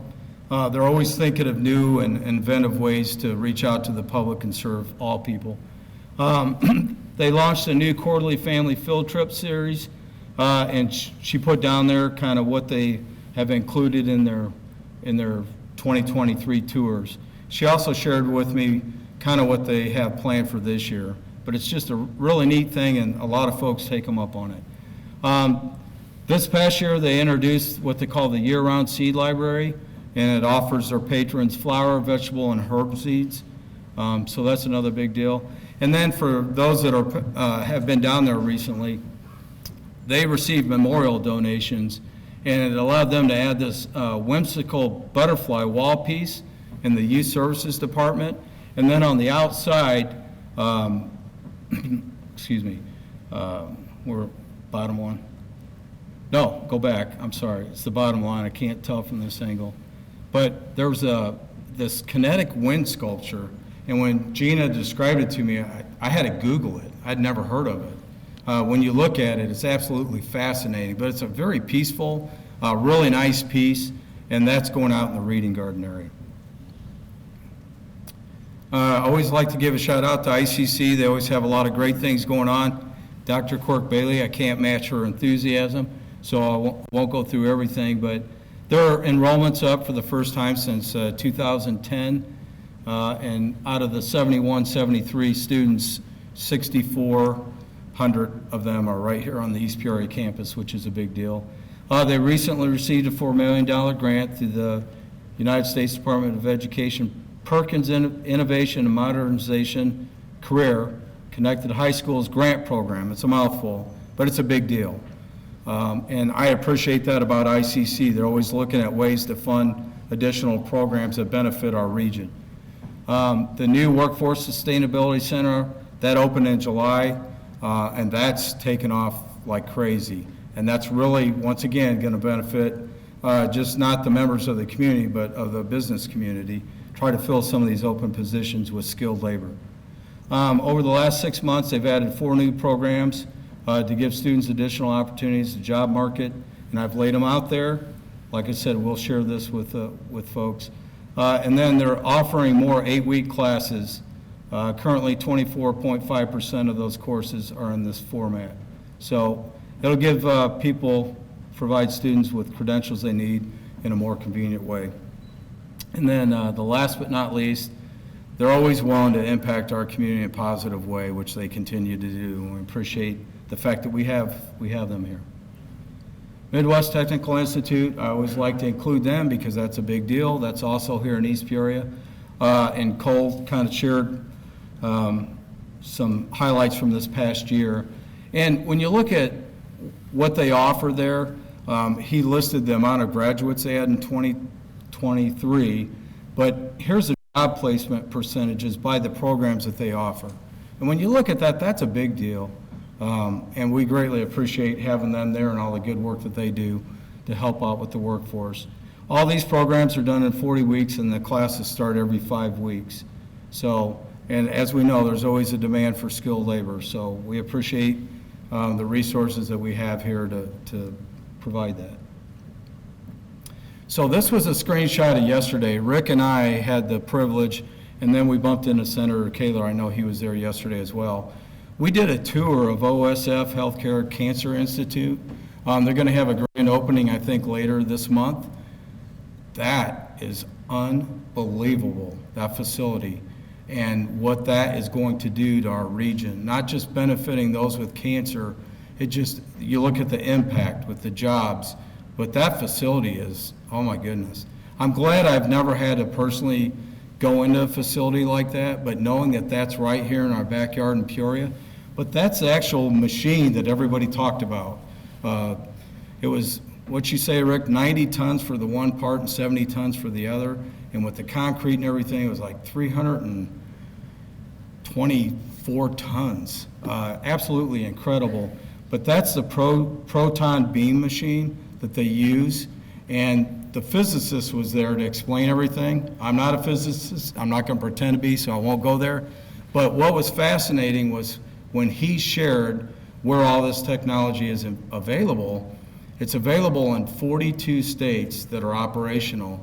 They're always thinking of new and inventive ways to reach out to the public and serve all people. They launched a new quarterly family field trip series, and she put down there kind of what they have included in their 2023 tours. She also shared with me kind of what they have planned for this year, but it's just a really neat thing, and a lot of folks take them up on it. This past year, they introduced what they call the year-round seed library, and it offers their patrons flower, vegetable, and herb seeds. So that's another big deal. And then for those that have been down there recently, they received memorial donations, and it allowed them to add this whimsical butterfly wall piece in the youth services department. And then on the outside, excuse me, we're bottom one. No, go back. I'm sorry. It's the bottom line. I can't tell from this angle. But there was this kinetic wind sculpture, and when Gina described it to me, I had to Google it. I'd never heard of it. When you look at it, it's absolutely fascinating, but it's a very peaceful, really nice piece, and that's going out in the reading garden area. I always like to give a shout out to ICC. They always have a lot of great things going on. Dr. Cork Bailey, I can't match her enthusiasm, so I won't go through everything, but their enrollment's up for the first time since 2010. And out of the 73 students, 6,400 of them are right here on the East Peoria campus, which is a big deal. They recently received a $4 million grant through the United States Department of Education Perkins Innovation and Modernization Career Connected High Schools Grant Program. It's a mouthful, but it's a big deal. And I appreciate that about ICC. They're always looking at ways to fund additional programs that benefit our region. The new Workforce Sustainability Center, that opened in July, and that's taken off like crazy. And that's really, once again, going to benefit just not the members of the community, but of the business community, try to fill some of these open positions with skilled labor. Over the last 6 months, they've added 4 new programs to give students additional opportunities to the job market, and I've laid them out there. Like I said, we'll share this with folks. And then they're offering more 8-week classes. Currently, 24.5% of those courses are in this format. So it'll give provide students with credentials they need in a more convenient way. And then the last but not least, they're always willing to impact our community in a positive way, which they continue to do. And we appreciate the fact that we have them here. Midwest Technical Institute, I always like to include them because that's a big deal. That's also here in East Peoria. And Cole kind of shared some highlights from this past year. And when you look at what they offer there, he listed the amount of graduates they had in 2023, but here's the job placement percentages by the programs that they offer. And when you look at that, that's a big deal. And we greatly appreciate having them there and all the good work that they do to help out with the workforce. All these programs are done in 40 weeks and the classes start every 5 weeks. So, and as we know, there's always a demand for skilled labor. So we appreciate the resources that we have here to provide that. So this was a screenshot of yesterday. Rick and I had the privilege, and then we bumped into Senator Kaler. I know he was there yesterday as well. We did a tour of OSF Healthcare Cancer Institute. They're going to have a grand opening, I think, later this month. That is unbelievable, that facility, and what that is going to do to our region, not just benefiting those with cancer. It just, you look at the impact with the jobs, but that facility is, oh my goodness. I'm glad I've never had to personally go into a facility like that, but knowing that that's right here in our backyard in Peoria, but that's the actual machine that everybody talked about. It was, what'd you say, Rick, 90 tons for the one part and 70 tons for the other, and with the concrete and everything, it was like 324 tons. Absolutely incredible. But that's the proton beam machine that they use, and the physicist was there to explain everything. I'm not a physicist. I'm not going to pretend to be, so I won't go there. But what was fascinating was when he shared where all this technology is available. It's available in 42 states that are operational,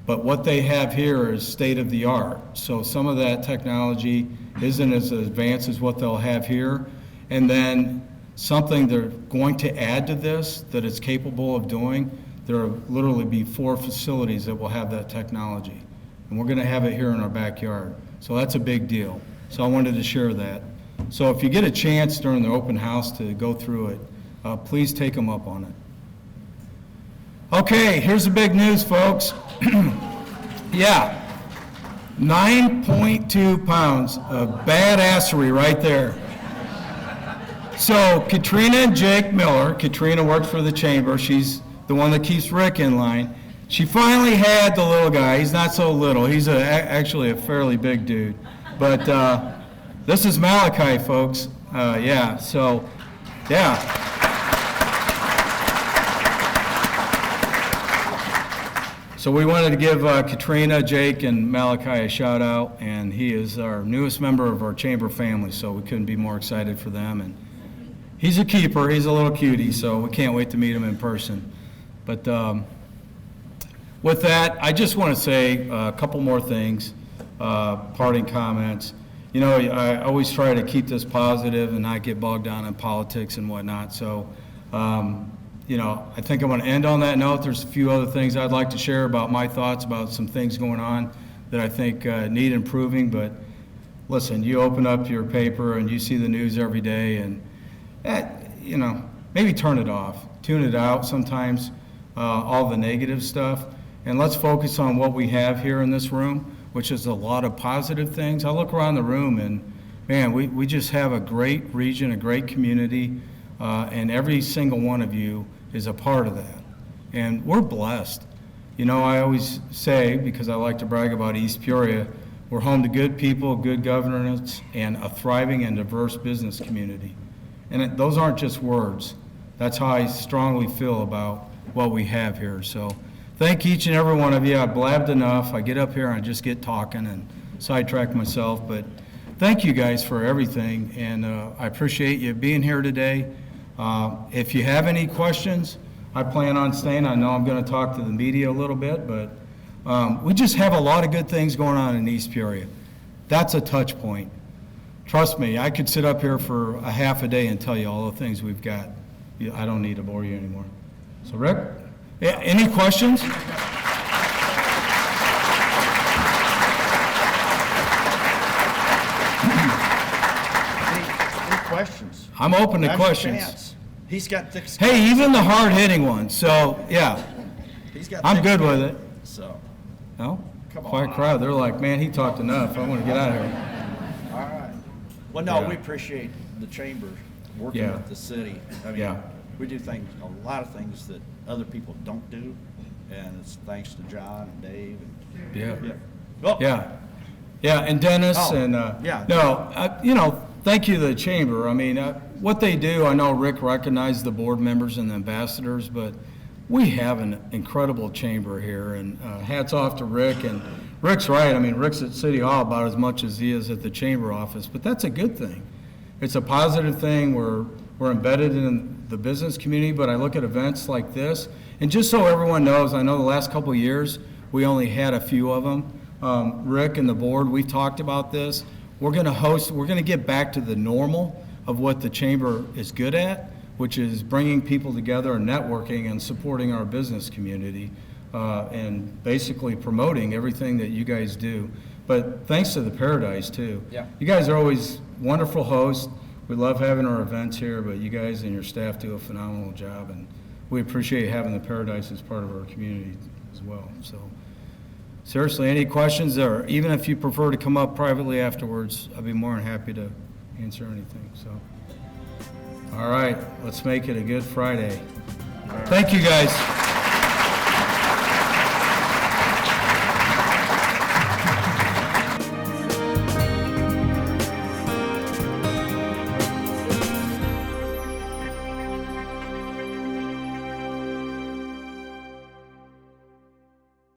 but what they have here is state of the art. So some of that technology isn't as advanced as what they'll have here. And then something they're going to add to this that it's capable of doing, there will literally be 4 facilities that will have that technology. And we're going to have it here in our backyard. So that's a big deal. So I wanted to share that. So if you get a chance during the open house to go through it, please take them up on it. Okay, here's the big news, folks. Yeah, 9.2 pounds of badassery right there. So Katrina and Jake Miller, Katrina works for the chamber. She's the one that keeps Rick in line. She finally had the little guy. He's not so little. He's actually a fairly big dude. But this is Malachi, folks. Yeah, so, yeah. So we wanted to give Katrina, Jake, and Malachi a shout out, and he is our newest member of our chamber family, so we couldn't be more excited for them. And he's a keeper. He's a little cutie, so we can't wait to meet him in person. But with that, I just want to say a couple more things, parting comments. You know, I always try to keep this positive and not get bogged down in politics and whatnot. So, you know, I think I'm going to end on that note. There's a few other things I'd like to share about my thoughts about some things going on that I think need improving. But listen, you open up your paper and you see the news every day, and you know, maybe turn it off, tune it out sometimes, all the negative stuff, and let's focus on what we have here in this room, which is a lot of positive things. I look around the room and, man, we just have a great region, a great community, and every single one of you is a part of that. And we're blessed. You know, I always say, because I like to brag about East Peoria, we're home to good people, good governance, and a thriving and diverse business community. And those aren't just words. That's how I strongly feel about what we have here. So thank each and every one of you. I blabbed enough. I get up here and I just get talking and sidetrack myself. But thank you guys for everything, and I appreciate you being here today. If you have any questions, I plan on staying. I know I'm going to talk to the media a little bit, but We just have a lot of good things going on in East Peoria. That's a touch point. Trust me, I could sit up here for a half a day and tell you all the things we've got. I don't need to bore you anymore. So Rick, any questions? Any questions? I'm open to Now's your questions. chance. He's got thick skin. Hey, even the hard-hitting ones, so, yeah, He's got I'm thick good skin, with it. So, No? Come Quiet on. crowd, they're like, man, he talked enough, I want to get out of here. all right. Well, no, Yeah. we appreciate the chamber working Yeah. with the city. I mean, Yeah. we do things, a lot of things that other people don't do, and it's thanks to John and Dave and, Yeah. yeah. Well, Yeah, and Dennis, Oh, and, yeah. thank you to the chamber. I mean, what they do, I know Rick recognized the board members and the ambassadors, but we have an incredible chamber here, and hats off to Rick, and Rick's right. I mean, Rick's at City Hall about as much as he is at the chamber office, but that's a good thing. It's a positive thing. We're embedded in the business community, but I look at events like this, and just so everyone knows, I know the last couple of years, we only had a few of them. Rick and the board, we've talked about this. We're going to get back to the normal of what the chamber is good at, which is bringing people together and networking and supporting our business community, and basically promoting everything that you guys do. But thanks to the Paradise, too. Yeah. You guys are always wonderful hosts. We love having our events here, but you guys and your staff do a phenomenal job, and we appreciate having the Paradise as part of our community as well. So, seriously, any questions, or even if you prefer to come up privately afterwards, I'd be more than happy to answer anything, so. All right, let's make it a good Friday. Thank you, guys.